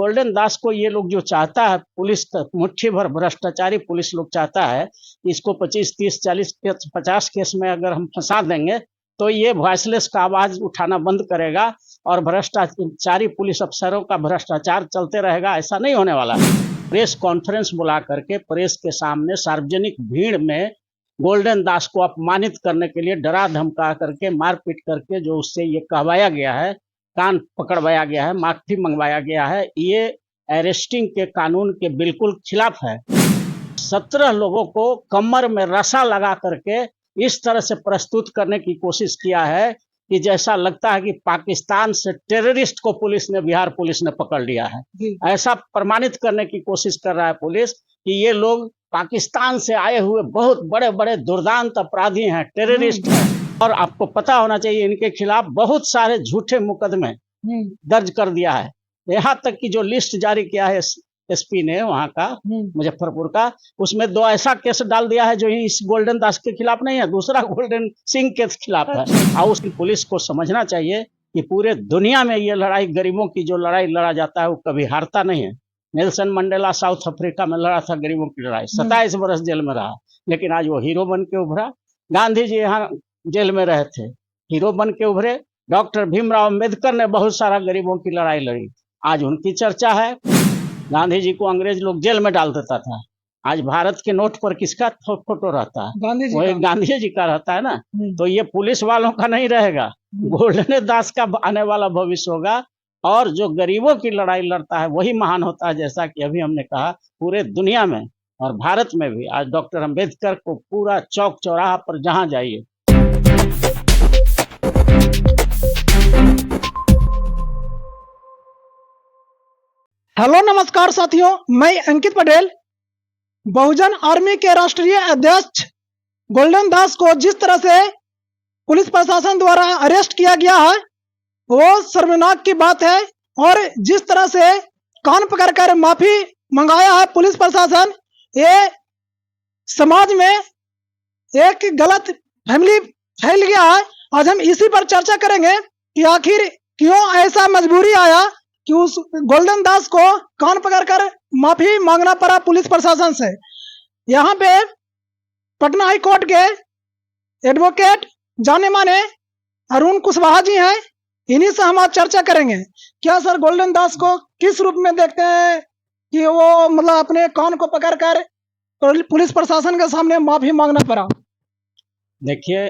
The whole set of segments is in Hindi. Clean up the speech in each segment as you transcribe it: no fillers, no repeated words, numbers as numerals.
गोल्डन दास को ये लोग जो चाहता है, पुलिस मुट्ठी भर भ्रष्टाचारी पुलिस लोग चाहता है कि इसको 25, 30, 40, 50 केस में अगर हम फंसा देंगे तो ये वॉइसलेस का आवाज उठाना बंद करेगा और भ्रष्टाचारी पुलिस अफसरों का भ्रष्टाचार चलते रहेगा। ऐसा नहीं होने वाला। प्रेस कॉन्फ्रेंस बुला करके प्रेस के सामने सार्वजनिक भीड़ में गोल्डन दास को अपमानित करने के लिए डरा धमका करके मारपीट करके जो उससे ये कहवाया गया है, कान पकड़वाया गया है, माफी मंगवाया गया है, ये अरेस्टिंग के कानून के बिल्कुल खिलाफ है। 17 लोगों को कमर में रस्सा लगा करके इस तरह से प्रस्तुत करने की कोशिश किया है कि जैसा लगता है कि पाकिस्तान से टेररिस्ट को बिहार पुलिस ने पकड़ लिया है। ऐसा प्रमाणित करने की कोशिश कर रहा है पुलिस कि ये लोग पाकिस्तान से आए हुए बहुत बड़े बड़े दुर्दांत अपराधी हैं, टेररिस्ट हैं। और आपको पता होना चाहिए इनके खिलाफ बहुत सारे झूठे मुकदमे दर्ज कर दिया है। यहाँ तक कि जो लिस्ट जारी किया है एसपी ने वहाँ का मुजफ्फरपुर का, उसमें 2 ऐसा केस डाल दिया है जो इस गोल्डन दास के खिलाफ नहीं है, दूसरा गोल्डन सिंह के खिलाफ है। और उसकी पुलिस को समझना चाहिए कि पूरे दुनिया में ये लड़ाई, गरीबों की जो लड़ाई लड़ा जाता है वो कभी हारता नहीं है। नेल्सन मंडेला साउथ अफ्रीका में लड़ा था गरीबों की लड़ाई, 27 वर्ष जेल में रहा, लेकिन आज वो हीरो बन के उभरा। गांधी जी यहाँ जेल में रहे थे, हीरो बन के उभरे। डॉक्टर भीमराव अंबेडकर ने बहुत सारा गरीबों की लड़ाई लड़ी, आज उनकी चर्चा है। गांधी जी को अंग्रेज लोग जेल में डाल देता था, आज भारत के नोट पर किसका फोटो रहता है? वही गांधी जी का रहता है ना। तो ये पुलिस वालों का नहीं रहेगा, गोल्डन दास का आने वाला भविष्य होगा। और जो गरीबों की लड़ाई लड़ता है वही महान होता है। जैसा कि अभी हमने कहा, पूरे दुनिया में और भारत में भी आज डॉक्टर अंबेडकर को पूरा चौक चौराहा पर जहां जाइए। हेलो नमस्कार साथियों, मैं अंकित पटेल। बहुजन आर्मी के राष्ट्रीय अध्यक्ष गोल्डन दास को जिस तरह से पुलिस प्रशासन द्वारा अरेस्ट किया गया है वो शर्मनाक की बात है। और जिस तरह से कान पकड़कर माफी मंगाया है पुलिस प्रशासन, ये समाज में एक गलत फैमिली फैल गया है। आज हम इसी पर चर्चा करेंगे कि आखिर क्यों ऐसा मजबूरी आया कि उस गोल्डन दास को कान पकड़कर माफी मांगना पड़ा पुलिस प्रशासन से। यहाँ पे पटना हाई कोर्ट के एडवोकेट जाने माने अरुण कुशवाहा जी हैं, इन्हीं से हम आज चर्चा करेंगे। क्या सर गोल्डन दास को किस रूप में देखते हैं कि वो मतलब अपने कान को पकड़कर पुलिस प्रशासन के सामने माफी मांगना पड़ा? देखिए,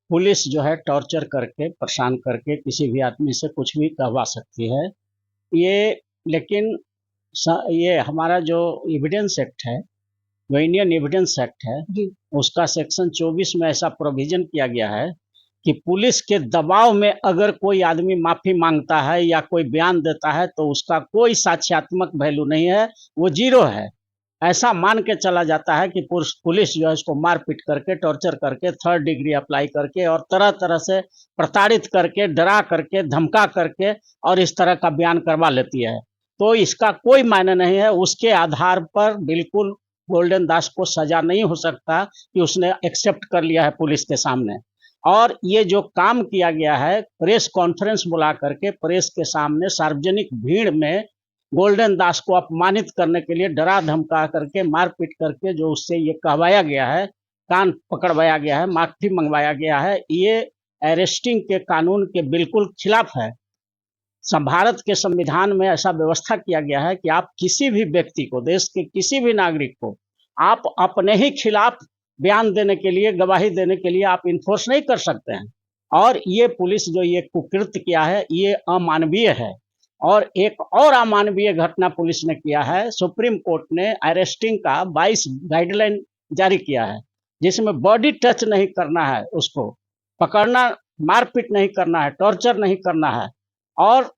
पुलिस जो है टॉर्चर करके, परेशान करके किसी भी आदमी से कुछ भी कहवा सकती है ये, लेकिन ये हमारा जो एविडेंस एक्ट है, जो इंडियन एविडेंस एक्ट है, उसका सेक्शन 24 में ऐसा प्रोविजन किया गया है कि पुलिस के दबाव में अगर कोई आदमी माफी मांगता है या कोई बयान देता है तो उसका कोई साक्ष्यात्मक वैल्यू नहीं है, वो जीरो है। ऐसा मान के चला जाता है कि पुलिस जो है उसको मारपीट करके, टॉर्चर करके, 3rd डिग्री अप्लाई करके और तरह तरह से प्रताड़ित करके, डरा करके, धमका करके और इस तरह का बयान करवा लेती है। तो इसका कोई मायने नहीं है। उसके आधार पर बिल्कुल गोल्डन दास को सजा नहीं हो सकता कि उसने एक्सेप्ट कर लिया है पुलिस के सामने। और ये जो काम किया गया है, प्रेस कॉन्फ्रेंस बुला करके प्रेस के सामने सार्वजनिक भीड़ में गोल्डन दास को अपमानित करने के लिए डरा धमका करके, मारपीट करके जो उससे ये कहवाया गया है, कान पकड़वाया गया है, माफी मंगवाया गया है, ये अरेस्टिंग के कानून के बिल्कुल खिलाफ है। भारत के संविधान में ऐसा व्यवस्था किया गया है कि आप किसी भी व्यक्ति को, देश के किसी भी नागरिक को आप अपने ही खिलाफ बयान देने के लिए, गवाही देने के लिए आप इन्फोर्स नहीं कर सकते हैं। और ये पुलिस जो ये कुकृत्य किया है ये अमानवीय है। और एक और अमानवीय घटना पुलिस ने किया है। सुप्रीम कोर्ट ने अरेस्टिंग का 22 गाइडलाइन जारी किया है, जिसमें बॉडी टच नहीं करना है, उसको पकड़ना, मारपीट नहीं करना है, टॉर्चर नहीं करना है। और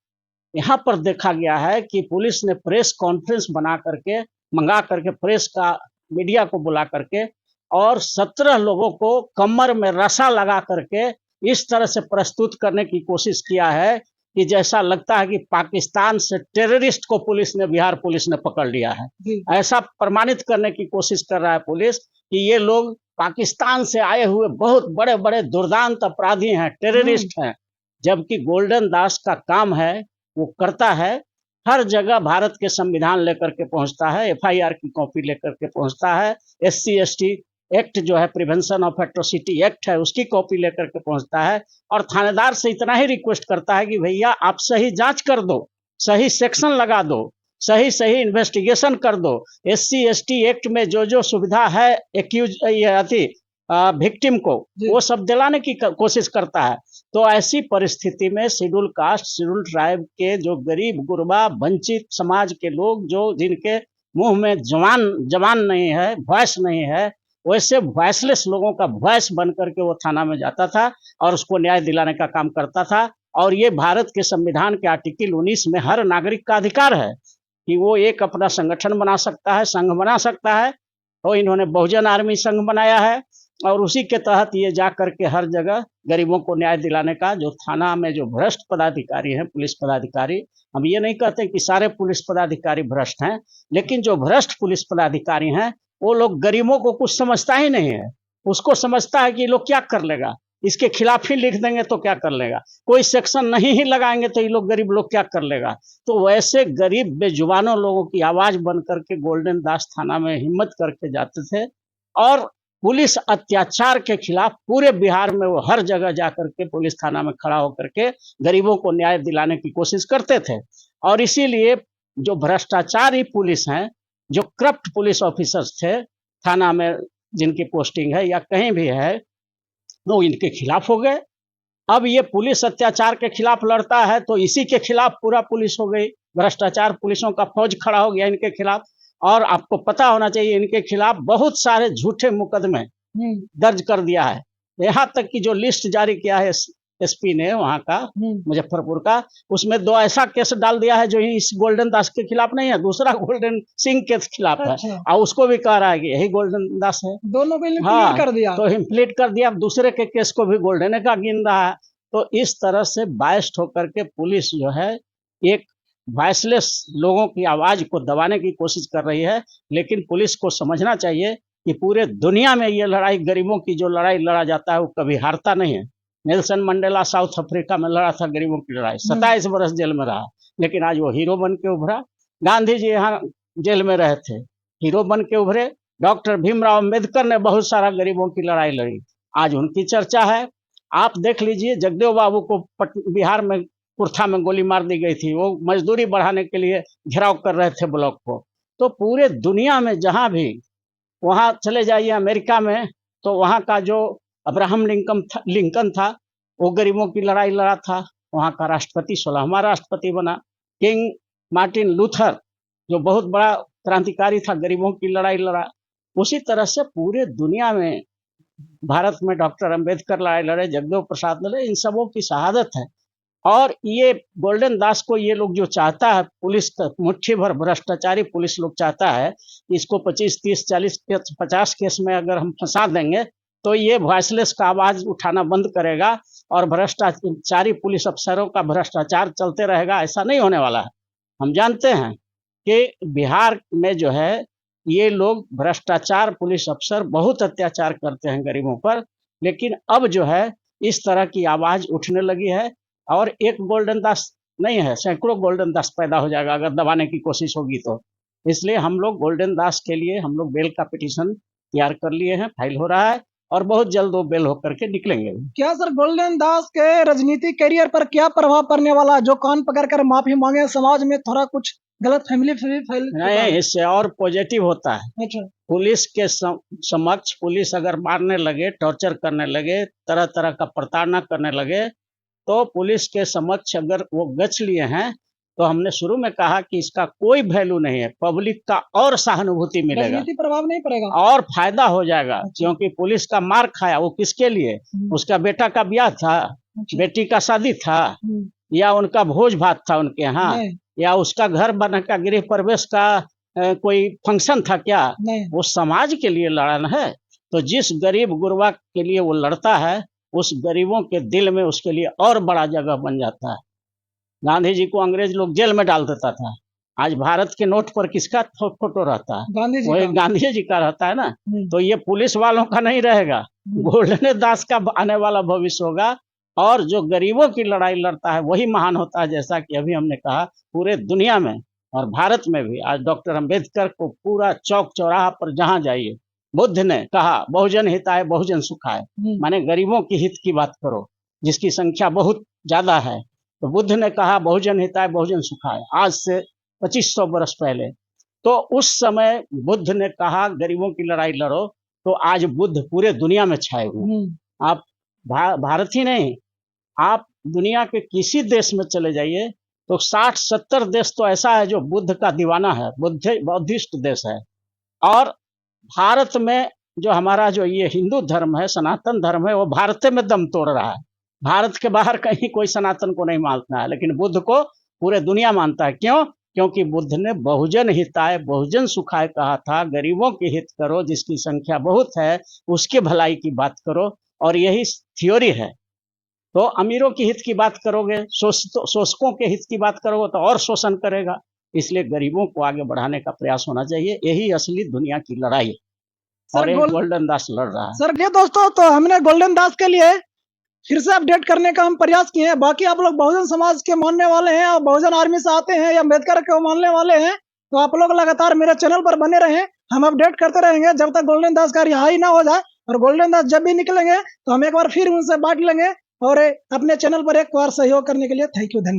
यहाँ पर देखा गया है कि पुलिस ने प्रेस कॉन्फ्रेंस मंगा करके प्रेस का, मीडिया को बुला करके और 17 लोगों को कमर में रस्सा लगा करके इस तरह से प्रस्तुत करने की कोशिश किया है कि जैसा लगता है कि पाकिस्तान से टेररिस्ट को बिहार पुलिस ने पकड़ लिया है। ऐसा प्रमाणित करने की कोशिश कर रहा है पुलिस कि ये लोग पाकिस्तान से आए हुए बहुत बड़े बड़े दुर्दांत अपराधी हैं, टेररिस्ट हैं। जबकि गोल्डन दास का काम है, वो करता है हर जगह भारत के संविधान लेकर के पहुंचता है, एफआईआर की कॉपी लेकर के पहुंचता है, SC/ST एक्ट जो है, प्रिवेंशन ऑफ एट्रोसिटी एक्ट है, उसकी कॉपी लेकर के पहुंचता है और थानेदार से इतना ही रिक्वेस्ट करता है कि भैया आप सही जांच कर दो, सही सेक्शन लगा दो, सही सही इन्वेस्टिगेशन कर दो, SC/ST एक्ट में जो जो सुविधा है एक्यूज विक्टिम को, वो सब दिलाने की कोशिश करता है। तो ऐसी परिस्थिति में शेड्यूल कास्ट, शेड्यूल ट्राइब के जो गरीब गुरबा वंचित समाज के लोग, जो जिनके मुंह में जवान नहीं है, वॉइस नहीं है, वैसे वॉइसलेस लोगों का वॉइस बन करके वो थाना में जाता था और उसको न्याय दिलाने का काम करता था। और ये भारत के संविधान के आर्टिकल 19 में हर नागरिक का अधिकार है कि वो एक अपना संगठन बना सकता है, संघ बना सकता है। तो इन्होंने बहुजन आर्मी संघ बनाया है और उसी के तहत ये जा करके हर जगह गरीबों को न्याय दिलाने का, जो थाना में जो भ्रष्ट पदाधिकारी हैं, पुलिस पदाधिकारी, हम ये नहीं कहते कि सारे पुलिस पदाधिकारी भ्रष्ट हैं, लेकिन जो भ्रष्ट पुलिस पदाधिकारी हैं वो लोग गरीबों को कुछ समझता ही नहीं है। उसको समझता है कि ये लोग क्या कर लेगा, इसके खिलाफ ही लिख देंगे तो क्या कर लेगा, कोई सेक्शन नहीं ही लगाएंगे तो ये लोग गरीब लोग क्या कर लेगा। तो वैसे गरीब बेजुबानों लोगों की आवाज बन करके गोल्डन दास थाना में हिम्मत करके जाते थे और पुलिस अत्याचार के खिलाफ पूरे बिहार में वो हर जगह जाकर के पुलिस थाना में खड़ा होकर के गरीबों को न्याय दिलाने की कोशिश करते थे। और इसीलिए जो भ्रष्टाचारी पुलिस हैं, जो करप्ट पुलिस ऑफिसर्स थे थाना में, जिनकी पोस्टिंग है या कहीं भी है, वो इनके खिलाफ हो गए। अब ये पुलिस अत्याचार के खिलाफ लड़ता है तो इसी के खिलाफ पूरा पुलिस हो गई, भ्रष्टाचार पुलिसों का फौज खड़ा हो गया इनके खिलाफ। और आपको पता होना चाहिए इनके खिलाफ बहुत सारे झूठे मुकदमे दर्ज कर दिया है। यहाँ तक कि जो लिस्ट जारी किया है SP ने वहाँ का, मुजफ्फरपुर का, उसमें 2 ऐसा केस डाल दिया है जो इस गोल्डन दास के खिलाफ नहीं है, दूसरा गोल्डन सिंह के खिलाफ है। और उसको भी कह रहा है कि यही गोल्डन दास है, दोनों को हाँ, कर दिया, तो इम्प्लीट कर दिया, दूसरे के केस को भी गोल्डन का गिन रहा है। तो इस तरह से बायस्ड होकर के पुलिस जो है एक वॉइसलेस लोगों की आवाज को दबाने की कोशिश कर रही है। लेकिन पुलिस को समझना चाहिए कि पूरे दुनिया में ये लड़ाई, गरीबों की जो लड़ाई लड़ा जाता है, वो कभी हारता नहीं है। नेल्सन मंडेला साउथ अफ्रीका में लड़ा था गरीबों की लड़ाई, 27 वर्ष जेल में रहा, लेकिन आज वो हीरो बन के उभरा। गांधी जी यहाँ जेल में रहे थे, हीरो बन के उभरे। डॉक्टर भीमराव अम्बेडकर ने बहुत सारा गरीबों की लड़ाई लड़ी, आज उनकी चर्चा है। आप देख लीजिए, जगदेव बाबू को बिहार में कुर्था में गोली मार दी गई थी, वो मजदूरी बढ़ाने के लिए घेराव कर रहे थे ब्लॉक को। तो पूरे दुनिया में जहां भी, वहां चले जाइए अमेरिका में, तो वहां का जो अब्राहम लिंकन था वो गरीबों की लड़ाई लड़ा था, वहां का राष्ट्रपति 16वां राष्ट्रपति बना। किंग मार्टिन लूथर जो बहुत बड़ा क्रांतिकारी था, गरीबों की लड़ाई लड़ा। उसी तरह से पूरे दुनिया में भारत में डॉक्टर अंबेडकर लड़ाई लड़े, जगदेव प्रसाद लड़े, इन सबों की शहादत है। और ये गोल्डन दास को ये लोग जो चाहता है, पुलिस का मुट्ठी भर भ्रष्टाचारी पुलिस लोग चाहता है, इसको 25, 30, 40, 50 केस में अगर हम फंसा देंगे तो ये वॉइसलेस का आवाज उठाना बंद करेगा और भ्रष्टाचारी पुलिस अफसरों का भ्रष्टाचार चलते रहेगा। ऐसा नहीं होने वाला है। हम जानते हैं कि बिहार में जो है ये लोग भ्रष्टाचार पुलिस अफसर बहुत अत्याचार करते हैं गरीबों पर, लेकिन अब जो है इस तरह की आवाज उठने लगी है और एक गोल्डन दास नहीं है, सैकड़ों गोल्डन दास पैदा हो जाएगा अगर दबाने की कोशिश होगी तो। इसलिए हम लोग गोल्डन दास के लिए हम लोग बेल का पिटीशन तैयार कर लिए हैं, फाइल हो रहा है और बहुत जल्द वो बेल होकर के निकलेंगे। क्या सर गोल्डन दास के राजनीतिक करियर पर क्या प्रभाव पड़ने वाला है? जो कान पकड़कर माफी मांगे, समाज में थोड़ा कुछ गलत फैमिली नहीं, इससे और पॉजिटिव होता है। अच्छा, पुलिस के समक्ष पुलिस अगर मारने लगे, टॉर्चर करने लगे, तरह तरह का प्रताड़ना करने लगे, तो पुलिस के समक्ष अगर वो गच लिए हैं तो हमने शुरू में कहा कि इसका कोई वैल्यू नहीं है, पब्लिक का और सहानुभूति मिलेगा, राजनीतिक प्रभाव नहीं पड़ेगा और फायदा हो जाएगा। क्योंकि पुलिस का मार खाया वो किसके लिए? उसका बेटा का ब्याह था, बेटी का शादी था, या उनका भोज भात था उनके यहाँ, या उसका घर बना का गृह प्रवेश का कोई फंक्शन था क्या? वो समाज के लिए लड़ना है। तो जिस गरीब गुरबा के लिए वो लड़ता है, उस गरीबों के दिल में उसके लिए और बड़ा जगह बन जाता है। गांधी जी को अंग्रेज लोग जेल में डाल देता था, आज भारत के नोट पर किसका फोटो रहता है? वही गांधी जी का रहता है ना। तो ये पुलिस वालों का नहीं रहेगा, गोल्डन दास का आने वाला भविष्य होगा। और जो गरीबों की लड़ाई लड़ता है वही महान होता है। जैसा कि अभी हमने कहा, पूरे दुनिया में और भारत में भी आज डॉक्टर अंबेडकर को पूरा चौक चौराहा पर जहां जाइए, बुद्ध ने कहा बहुजन हिताय बहुजन सुखाय, माने गरीबों की हित की बात करो, जिसकी संख्या बहुत ज्यादा है। तो बुद्ध ने कहा बहुजन हिताय बहुजन सुखाय, आज से 2500 वर्ष पहले। तो उस समय बुद्ध ने कहा गरीबों की लड़ाई लड़ो, तो आज बुद्ध पूरे दुनिया में छाए हुए। आप भारत ही नहीं, आप दुनिया के किसी देश में चले जाइए तो 60-70 देश तो ऐसा है जो बुद्ध का दीवाना है, बौद्धिस्ट देश है। और भारत में जो हमारा जो ये हिंदू धर्म है, सनातन धर्म है, वो भारत में दम तोड़ रहा है। भारत के बाहर कहीं कोई सनातन को नहीं मानता है, लेकिन बुद्ध को पूरे दुनिया मानता है। क्यों? क्योंकि बुद्ध ने बहुजन हिताय बहुजन सुखाय कहा था। गरीबों की हित करो, जिसकी संख्या बहुत है उसके भलाई की बात करो, और यही थ्योरी है। तो अमीरों की हित की बात करोगे, शोषकों के हित की बात करोगे तो और शोषण करेगा। इसलिए गरीबों को आगे बढ़ाने का प्रयास होना चाहिए, यही असली दुनिया की लड़ाई और एक गोल्डन दास लड़ रहा है। सर ये दोस्तों, तो हमने गोल्डन दास के लिए फिर से अपडेट करने का हम प्रयास किए हैं। बाकी आप लोग बहुजन समाज के मानने वाले हैं और बहुजन आर्मी से आते हैं या अम्बेडकर के मानने वाले हैं, तो आप लोग लगातार मेरे चैनल पर बने रहें। हम अपडेट करते रहेंगे जब तक गोल्डन दास का रिहाई ना हो जाए। और गोल्डन दास जब भी निकलेंगे तो हम एक बार फिर उनसे बांट लेंगे। और अपने चैनल पर एक बार सहयोग करने के लिए थैंक यू, धन्यवाद।